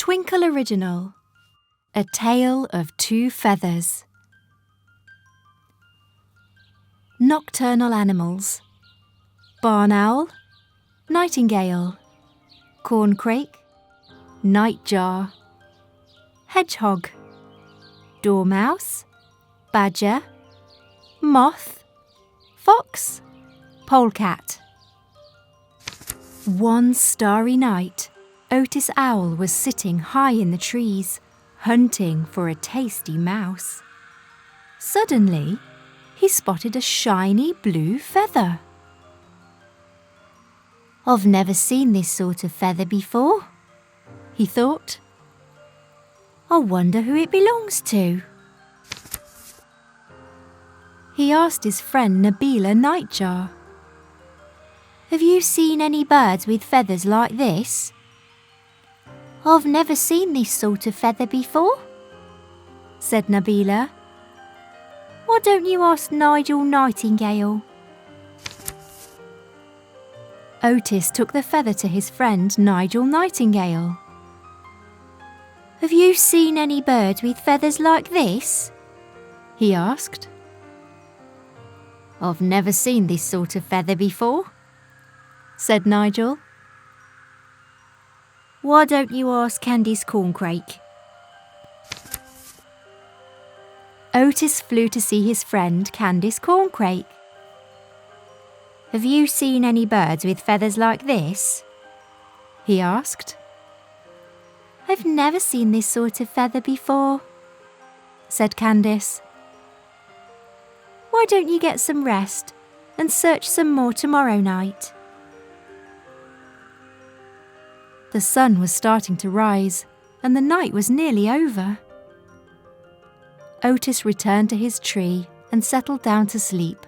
Twinkl Original, A Tale of Two Feathers. Nocturnal animals: barn owl, nightingale, corncrake, nightjar, hedgehog, dormouse, badger, moth, fox, polecat. One starry night, Otis Owl was sitting high in the trees, hunting for a tasty mouse. Suddenly, he spotted a shiny blue feather. "I've never seen this sort of feather before," he thought. "I wonder who it belongs to." He asked his friend Nabila Nightjar, "Have you seen any birds with feathers like this?" "I've never seen this sort of feather before," said Nabila. "Why don't you ask Nigel Nightingale?" Otis took the feather to his friend Nigel Nightingale. "Have you seen any birds with feathers like this?" he asked. "I've never seen this sort of feather before," said Nigel. "Why don't you ask Candy's corncrake?" Otis flew to see his friend Candy's corncrake. "Have you seen any birds with feathers like this?" he asked. "I've never seen this sort of feather before," said Candice. "Why don't you get some rest and search some more tomorrow night?" The sun was starting to rise, and the night was nearly over. Otis returned to his tree and settled down to sleep.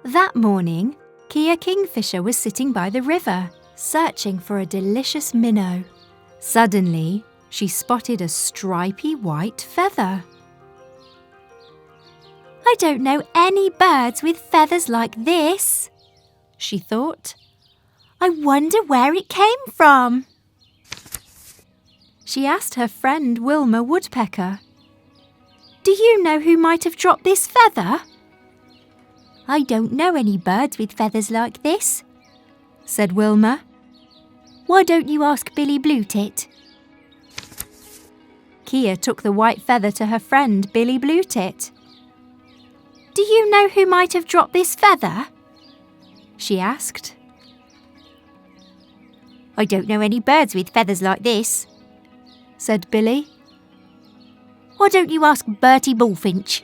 That morning, Kingfisher was sitting by the river, searching for a delicious minnow. Suddenly, she spotted a stripy white feather. "I don't know any birds with feathers like this," she thought. "I wonder where it came from." She asked her friend Wilma Woodpecker, "Do you know who might have dropped this feather?" "I don't know any birds with feathers like this," said Wilma. "Why don't you ask Billy Bluetit?" Kia took the white feather to her friend Billy Bluetit. "Do you know who might have dropped this feather?" she asked. "I don't know any birds with feathers like this," said Billy. "Why don't you ask Bertie Bullfinch?"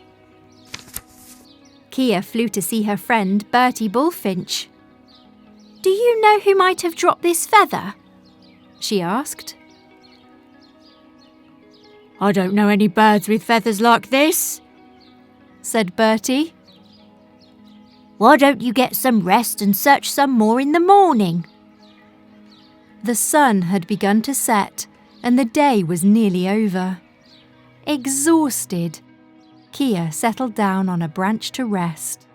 Kia flew to see her friend Bertie Bullfinch. "Do you know who might have dropped this feather?" she asked. "I don't know any birds with feathers like this," said Bertie. "Why don't you get some rest and search some more in the morning?" The sun had begun to set, and the day was nearly over. Exhausted, Kia settled down on a branch to rest.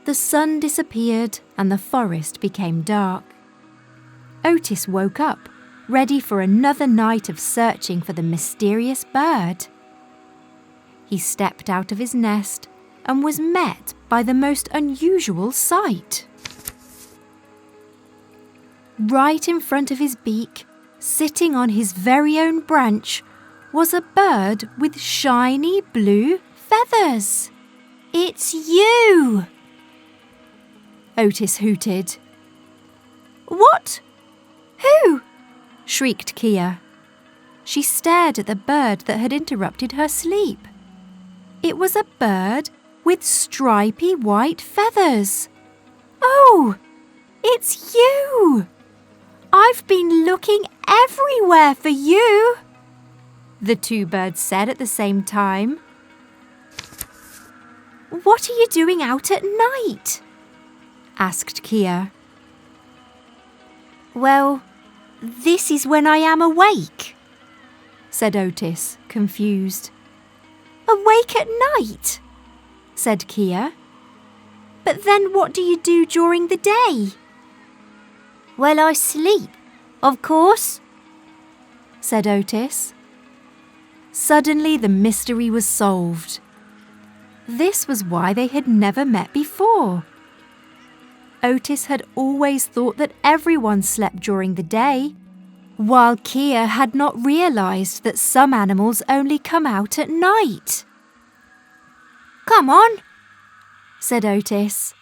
The sun disappeared and the forest became dark. Otis woke up, ready for another night of searching for the mysterious bird. He stepped out of his nest and was met by the most unusual sight. Right in front of his beak, sitting on his very own branch, was a bird with shiny blue feathers. "It's you!" Otis hooted. "What? Who?" shrieked Kia. She stared at the bird that had interrupted her sleep. It was a bird with stripy white feathers. "Oh, it's you! I've been looking everywhere for you," the two birds said at the same time. "What are you doing out at night?" asked Kia. "Well, this is when I am awake," said Otis, confused. "Awake at night?" said Kia. "But then what do you do during the day?" "Well, I sleep. Of course, said Otis. Suddenly the mystery was solved. This was why they had never met before. Otis had always thought that everyone slept during the day, while Kia had not realised that some animals only come out at night. Come on, said Otis.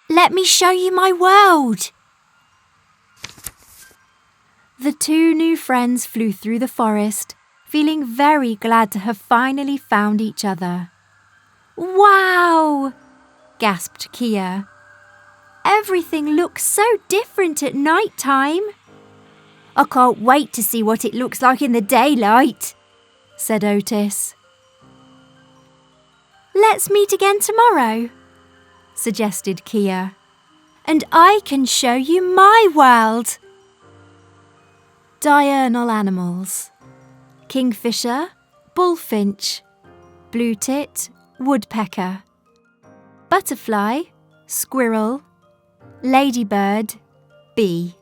Let me show you my world. The two new friends flew through the forest, feeling very glad to have finally found each other. Wow! Gasped Kia. Everything looks so different at night time. I can't wait to see what it looks like in the daylight, said Otis. Let's meet again tomorrow, suggested Kia, and I can show you my world. Diurnal animals: Kingfisher, bullfinch, blue tit, woodpecker, butterfly, squirrel, ladybird, bee.